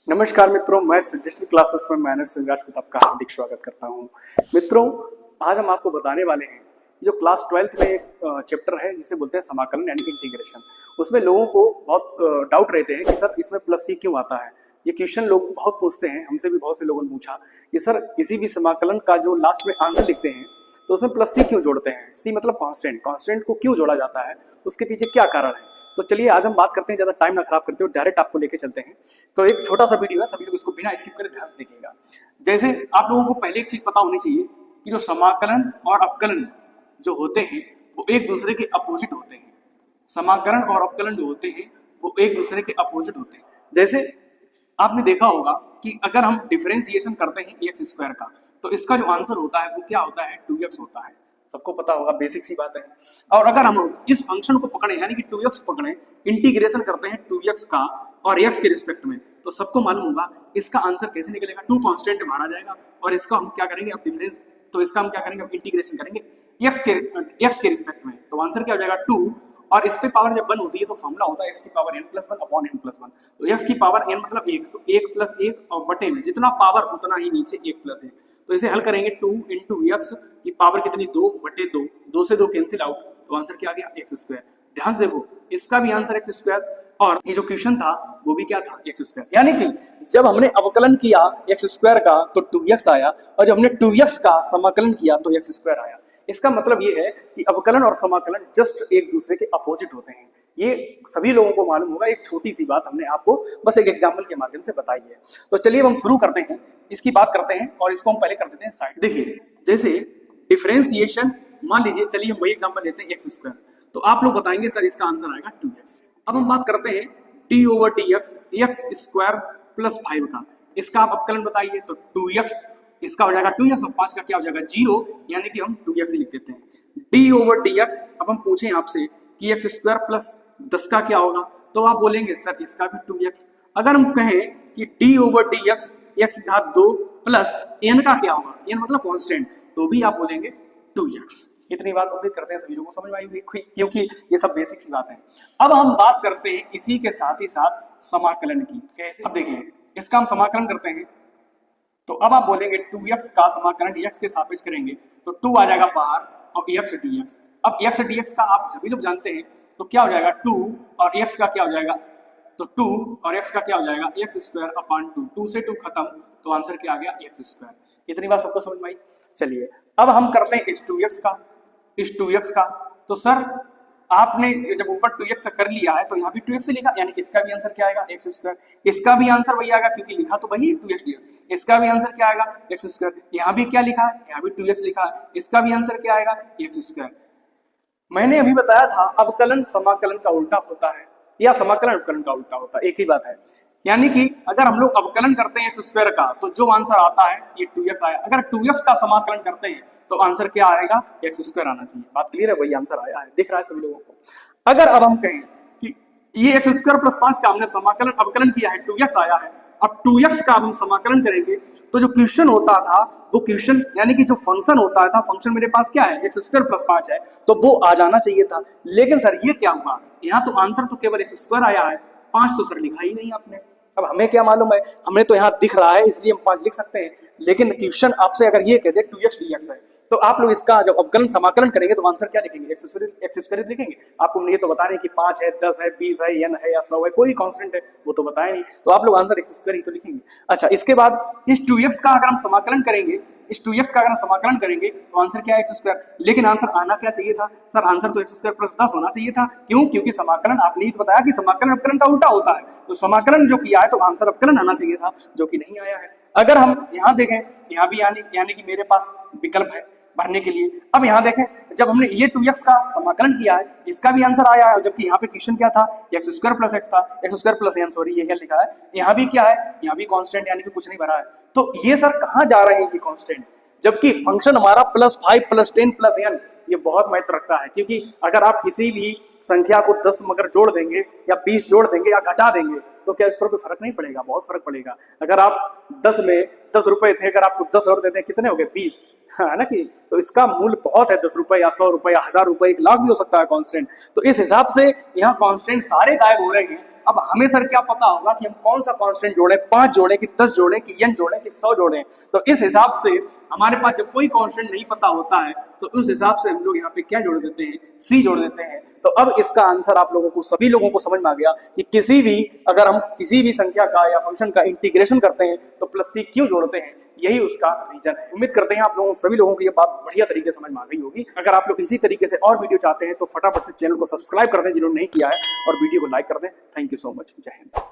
नमस्कार मित्रों, मैं डिजिटल क्लासेस में मैनेजर संघर्ष में आपका हार्दिक स्वागत करता हूं। मित्रों, आज हम आपको बताने वाले हैं जो क्लास 12th में एक चैप्टर है जिसे बोलते हैं समाकलन यानी इंटीग्रेशन। उसमें लोगों को बहुत डाउट रहते हैं कि सर इसमें प्लस सी क्यों आता है। ये क्वेश्चन लोग बहुत पूछते हैं, हमसे भी बहुत से लोगों ने पूछा कि सर किसी भी समाकलन का जो लास्ट में आंसर लिखते हैं तो उसमें प्लस सी क्यों जोड़ते हैं। सी मतलब कांस्टेंट, कांस्टेंट को क्यों जोड़ा जाता है, उसके पीछे क्या कारण है। तो चलिए आज हम बात करते हैं, ज़्यादा टाइम ना खराब करते हुए डायरेक्ट आपको लेके चलते हैं। तो एक छोटा सा वीडियो है, सभी लोग इसको बिना स्किप करे ध्यान से देखिएगा। जैसे आप लोगों को पहले एक चीज पता होनी चाहिए कि जो समाकलन और अवकलन जो होते हैं वो एक दूसरे के अपोजिट होते हैं। समाकलन और अवकलन जो होते हैं वो एक दूसरे के अपोजिट होते हैं। जैसे आपने देखा होगा कि अगर हम डिफरेंशिएशन करते हैं एक्स स्क्वायर का तो इसका जो आंसर होता है वो क्या होता है, 2x होता है। सबको पता होगा, बेसिक सी बात है। और अगर हम इस फंक्शन को पकड़े यानी कि 2x पकड़े, इंटीग्रेशन करते हैं 2x का और x के रिस्पेक्ट में, तो सबको मालूम होगा इसका आंसर कैसे निकलेगा। 2 कांस्टेंट माना जाएगा और इसका हम क्या करेंगे, अब डिफरेंस, तो इसका हम क्या करेंगे, अब इंटीग्रेशन करेंगे x के रिस्पेक्ट में, तो आंसर क्या हो जाएगा 2। और इस पे पावर जब 1 होती है तो फॉर्मूला होता है x की पावर n+1 अपॉन n+1। तो x की पावर n मतलब 1, तो 1 + 1 और बटे में जितना पावर उतना ही नीचे 1 + 1। तो इसे हल करेंगे 2 × x की पावर कितनी, 2/2, 2 से 2 कैंसिल आउट, तो आंसर क्या आ गया, x²। ध्यान से देखो, इसका भी आंसर x² और ये जो क्वेश्चन था वो भी क्या था, x²। यानी कि जब हमने अवकलन किया x² का तो 2x आया और जब हमने 2x का समाकलन किया तो x² आया। इसका मतलब ये है कि अवकलन और समाकलन जस्ट एक दूसरे के अपोजिट होते हैं। ये सभी लोगों को मालूम होगा। एक छोटी सी बात हमने आपको बस एक एग्जाम्पल के माध्यम से बताई है। तो चलिए हम शुरू करते हैं, इसकी बात करते हैं और इसको हम पहले कर देते हैं साइड। देखिए, जैसे डिफरेंशिएशन, मान लीजिए, चलिए हम वही एग्जाम्पल लेते हैं x², तो आप लोग बताएंगे सर इसका आंसर आएगा 2x। अब हम बात करते हैं d/dx x² + 5 का, इसका आप अवकलन बताइए, तो 2x, इसका हो जाएगा 2x और 5 का क्या हो जाएगा 0, यानी कि हम 2x ही लिख देते हैं। d/dx, अब हम पूछें आपसे कि x² + 10 का क्या होगा, तो आप बोलेंगे सर इसका भी 2x। अगर हम कहें कि d/dx x⁻² + n का क्या होगा, n मतलब कांस्टेंट, तो भी आप बोलेंगे 2x। इतनी बात उम्मीद करते हैं सभी लोगों को समझ में आई होगी, क्योंकि ये सब बेसिक सी बात है। अब हम बात करते हैं इसी के साथ ही साथ समाकलन की। कैसे, अब देखिए, इसका हम समाकलन करते हैं तो अब आप बोलेंगे 2x का समाकलन x के सापेक्ष करेंगे तो 2 आ जाएगा बाहर और x dx। अब x dx का आप सभी लोग जानते हैं, तो क्या हो जाएगा 2 और x का क्या हो जाएगा, तो 2 और x का क्या हो जाएगा, x² अपॉन 2, 2 से 2 खत्म, तो आंसर क्या आ गया, x²। इतनी बात सबको समझ में आई। चलिए अब हम करते हैं इस 2x का, तो सर आपने जब ऊपर 2x कर लिया है तो यहाँ भी 2x से लिखा, यानी इसका भी आंसर क्या आएगा, x²। इसका भी आंसर वही आएगा क्योंकि लिखा तो वही 2x दिया। इसका भी आंसर क्या आएगा, x²। यहाँ भी क्या लिखा है, यहाँ भी 2x लिखा है, इसका भी आंसर क्या आएगा, x²। मैंने अभी बताया था अवकलन समाकलन का उल्टा होता है या समाकलन अवकलन का उल्टा होता है, एक ही बात है। यानी कि अगर हम लोग अवकलन करते हैं x² का तो जो आंसर आता है ये 2x आया। अगर 2x का समाकलन करते हैं तो आंसर क्या आएगा, x² आना चाहिए। बात क्लियर है, वही आंसर आया है, दिख रहा है सभी लोगों को। अगर अब हम कहें कि ये x² + 5 का हमने समाकलन अवकलन किया है, 2x आया है, अब 2x का हम समाकलन करेंगे तो जो क्वेश्चन होता था वो क्वेश्चन, यानी कि जो फंक्शन होता था, फंक्शन मेरे पास क्या है, x² + 5 है, तो वो आ जाना चाहिए था। लेकिन सर ये क्या हुआ, यहाँ तो आंसर तो केवल x² आया है, 5 तो सर लिखा ही नहीं आपने। अब हमें क्या मालूम है, हमें तो यहाँ दिख रहा है इसलिए हम 5 लिख सकते हैं, लेकिन क्वेश्चन आपसे अगर ये कह दे 2x dx है तो आप लोग इसका जब अवकलन समाकलन करेंगे तो आंसर क्या लिखेंगे, x² लिखेंगे। आपको ये तो बता रहे हैं कि 5 है, 10 है, 20 है, n है या 100 है, कोई कांस्टेंट है वो तो बताया नहीं, तो आप लोग आंसर x² ही तो लिखेंगे। अच्छा, इसके बाद इस 2x का अगर हम समाकलन करेंगे, इस 2x का अगर हम समाकलन करेंगे तो आंसर क्या है, x²। लेकिन आंसर आना क्या चाहिए था, सर आंसर तो x² + 10 होना चाहिए था। क्यों, क्योंकि समाकलन आपने ही तो बताया कि समाकलन अवकलन का उल्टा होता है, तो समाकलन जो किया है तो आंसर अवकलन आना चाहिए था, जो कि नहीं आया है। अगर हम यहाँ देखें, यहाँ भी यानी कि मेरे पास विकल्प है भरने के लिए। अब यहाँ देखें, जब हमने ये 2x का समाकलन किया है इसका भी आंसर आया है, जबकि यहाँ पे क्वेश्चन क्या था, x² + x था, x² + n, सॉरी ये लिखा है। यहाँ भी क्या है, यहाँ भी कांस्टेंट, यानी कि कुछ नहीं भरा है। तो ये सर कहाँ जा रहे हैं ये कांस्टेंट, जबकि फंक्शन हमारा +5 + 10 + n, ये बहुत महत्व रखता है। क्योंकि अगर आप किसी भी संख्या को 10 मगर जोड़ देंगे या 20 जोड़ देंगे या घटा देंगे तो क्या इस पर कोई फर्क नहीं पड़ेगा, बहुत फर्क पड़ेगा। अगर आप 10 में 10 रुपए थे, अगर आपको 10 और देते हैं, कितने हो गए, 20, है ना कि, तो इसका मूल्य बहुत है, 10 रुपए या 100 रुपए या 1000 रुपए, 1 लाख भी हो सकता है कांस्टेंट। तो इस हिसाब से यहाँ कांस्टेंट सारे गायब हो रहे हैं अब हमें सर क्या पता होगा कि हम कौन सा कांस्टेंट जोड़े, 5 जोड़े कि 10 जोड़े कि n जोड़े कि 100 जोड़े। तो इस हिसाब से हमारे पास जब कोई कांस्टेंट नहीं पता होता है तो उस हिसाब से हम लोग यहाँ पे क्या जोड़ देते हैं, c जोड़ देते हैं। तो अब इसका आंसर आप लोगों को, सभी लोगों को समझ में आ गया कि किसी भी, अगर हम किसी भी संख्या का या फंक्शन का इंटीग्रेशन करते हैं तो प्लस c क्यों जोड़ते हैं, यही उसका रीजन है। उम्मीद करते हैं आप लोगों, सभी लोगों को ये बात बढ़िया तरीके से समझ में आ गई होगी। अगर आप लोग इसी तरीके से और वीडियो चाहते हैं तो फटाफट से चैनल को सब्सक्राइब कर दें जिन्होंने नहीं किया है, और वीडियो को लाइक कर दें। Thank you so much. जय हिंद।